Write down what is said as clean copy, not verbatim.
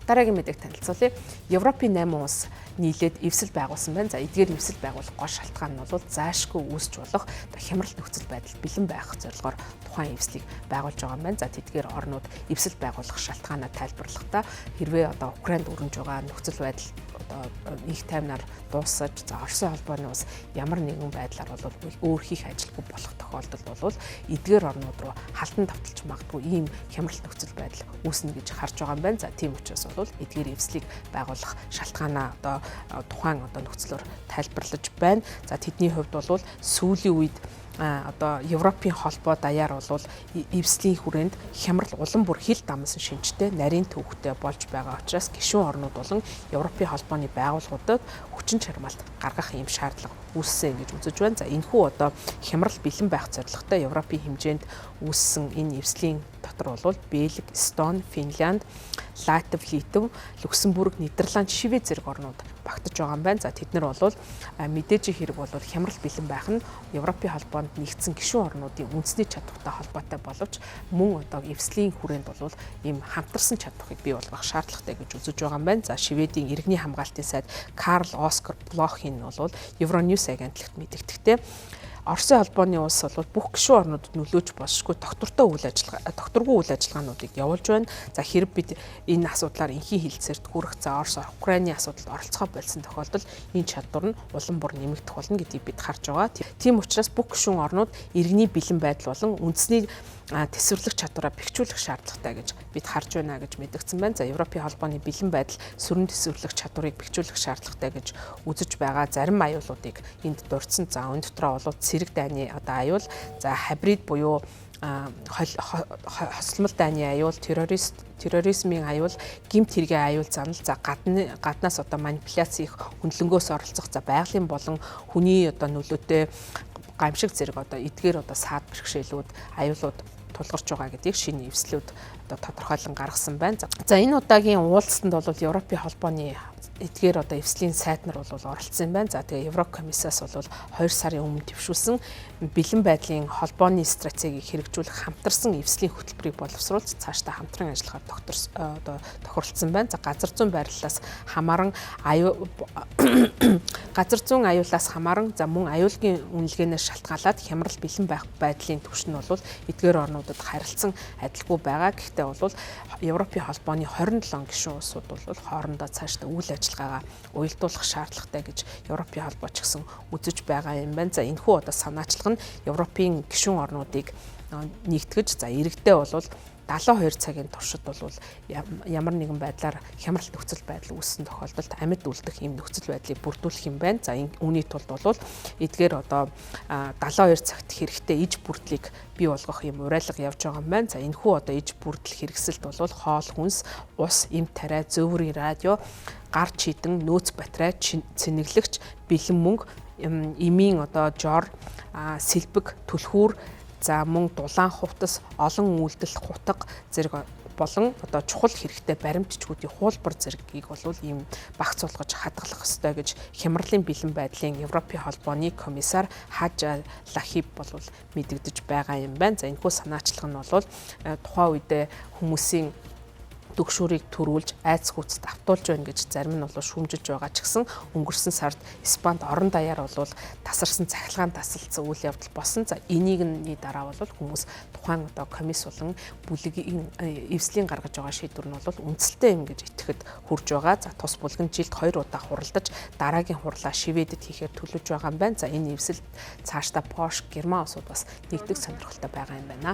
Дараагийн мэдээг танилцуулъя. Европын 8 улс нийлээд эвсэл байгуулсан байна. За эдгээр эвсэл байгуулах гол шалтгаан нь бол заашгүй үүсч болох хямрал нөхцөл байдал бэлэн байх зорилгоор тухайн эвслийг байгуулж байгаа юм байна. За тэдгээр орнууд эвсэл байгуулах шалтгаанаа тайлбарлахдаа хэрвээ одоо Украинд өрнөж байгаа нөхцөл байдал их таймнаар дуусаж за Оросын холбооны ус ямар нэгэн байдлаар бол өөр хийх ажилгүй болох тохиолдолд бол эдгээр орнууд руу халтан давталж магадгүй ийм хямрал нөхцөл байдал үүснэ гэж харж байгаа юм байна. За тийм учраас бол эдгээр эвслийг байгуулах шалтгаанаа одоо тухайн одоо нөхцлөөр тайлбарлаж байна. За тэдний хувьд бол сүүлийн үед одоо Европын холбоо даяар бол эвслийн хүрээнд хямрал улам бүр хил дамсан шинжтэй нарийн төвхтэй болж байгаа учраас гишүүн орнууд болон Европын холбооны байгууллагуудад хүчин чармаалт гаргах юм шаардлага үүссэн гэж үзэж байна. За энэхүү одоо хямрал бэлэн байх зорилготой Европын хэмжээнд үүссэн энэ эвслийн дотор бол Бельги, Эстони, Финланд, Латви, Литв, Люксембург, Нидерланд, Швед зэрэг орнууд багтаж байгаа юм байна. За тэд нар бол мэдээж хэрэг бол хямрал бэлэн байх нь Европын холбоонд нэгдсэн гишүүн орнуудын үндэсний чадвартай холбоотой боловч мөн одоо эвслийн хүрээнд бол ийм хамтарсан чадварыг бий болгох шаардлагатай гэж үзэж байгаа юм байна. За Шведийн иргэний хамгаалтын сайд Карл Оскар Блохин бол Евроньюс агентлагт мэдэгдэхдээ Оросын холбооны улс бол бүх гишүүн орнуудад нөлөөж болшгүй докторгүй үйл ажиллагаануудыг явуулж байна. За хэрэг бид энэ асуудлаар энхийн хилцээрт хүрэх за Орос Украины асуудалд оролцохоо болсон тохиолдолд энэ чадвар нь улам бүр нэмэгдэх болно гэдгийг бид харж байгаа. Тийм учраас бүх гишүүн орнууд иргэний бэлэн байдал болон үндэсний төсвөрлөх чадвараа бэхжүүлэх шаардлагатай гэж бид харж байна гэж мэдгдсэн байна. За Европын холбооны бэлэн байдал сүрэн төсвөрлөх чадварыг бэхжүүлэх шаардлагатай гэж үзэж байгаа зарим аюулуудыг энд дурдсан. За энэ дотроо бол цэрэг дайны одоо аюул, за хибрид буюу хосолмол дайны аюул, терроризмын аюул, гэмт хэргийн аюул занал, за гаднаас одоо манипуляц их хөндлөнгөөс оролцох, за байгалийн болон хүний одоо нөлөөтэй гамшиг зэрэг одоо эдгээр одоо саад бэрхшээлүүд, аюулууд тулгарч байгаа гэдгийг шинэ эвслүүд одоо тодорхойлон гаргасан байна. За энэ удаагийн уулзалтанд бол Европын холбооны эдгээр одоо эвслийн сайд нар бол оролцсон юм байна. За тэгээ Еврокомиссаас бол 2 сарын өмнө төвшүүлсэн бэлэн байдлын холбооны стратегийг хэрэгжүүлэх хамтарсан эвслийн хөтөлбөрийг боловсруулж цаашдаа хамтран ажиллахаар тохиролцсон байна. За газар зүйн байрлалаас хамааран за мөн аюулгийн үнэлгээнээс шалтгаалаад хямрал бэлэн байх байдлын түвшин нь бол эдгээр орнуудад харилцан адилгүй байгаа. Гэхдээ бол Европын холбооны 27 гишүүн улсууд бол хоорондоо цаашдаа үйл ажиллагаагаа уялдуулах шаардлагатай гэж Европын холбоо ч гэсэн үзэж байгаа юм байна. За энэхүү одоо санаачлага нь Европын гишүүн орнуудыг нэгтгэж за иргэдээ бол 72 цагийн туршид бол ямар нэгэн байдлаар хямрал нөхцөл байдал үүссэн тохиолдолд амьд үлдэх ийм нөхцөл байдлыг бүрдүүлэх юм байна. За үүний тулд бол эдгээр одоо 72 цагт хэрэгтэй иж бүрдлийг бий болгох юм уриалга явж байгаа юм байна. За энэхүү одоо иж бүрдэл хэрэгсэлд бол хоол хүнс, ус, эм тариа, зөөврийн радио, гар чийдэн, нөөц батарей, цэнэглэгч, бэлэн мөнгө, эмийн одоо жор, сэлбэг, түлхүүр, за мөн дулаан хувцас, олон үйлдэл хутга зэрэг болон одоо чухал хэрэгтэй баримтчгуудын хуулбар зэргийг бол ийм багц болгож хадгалах ёстой гэж хямралын бэлэн байдлын Европын холбооны комиссар Хажа Лахиб бол мэдэгдэж байгаа юм байна. За энэхүү санаачлага нь бол тухайн үедээ хүмүүсийн төгшүүрийг төрүүлж айц хүүцэд автуулж байна гэж зарим нь бол шүүмжиж байгаа ч гэсэн өнгөрсөн сард Испанд орон даяар бол тасарсан цахилгаан тасалдсан үйл явдал болсон. За энийний дараа бол хүмүүс тухайн одоо комисс болон бүлэгийн эвслийн гаргаж байгаа шийдвэр нь бол үндсэлтэй юм гэж итгэхэд хүрж байгаа. За тус бүлгэн жилд 2 удаа хуралдаж дараагийн хурлаа Шведэд хийхээр төлөвлөж байгаа юм байна. За энэ эвсэл цаашдаа Польш, Герман улсууд бас нэгдэх сонирхолтой байгаа юм байна.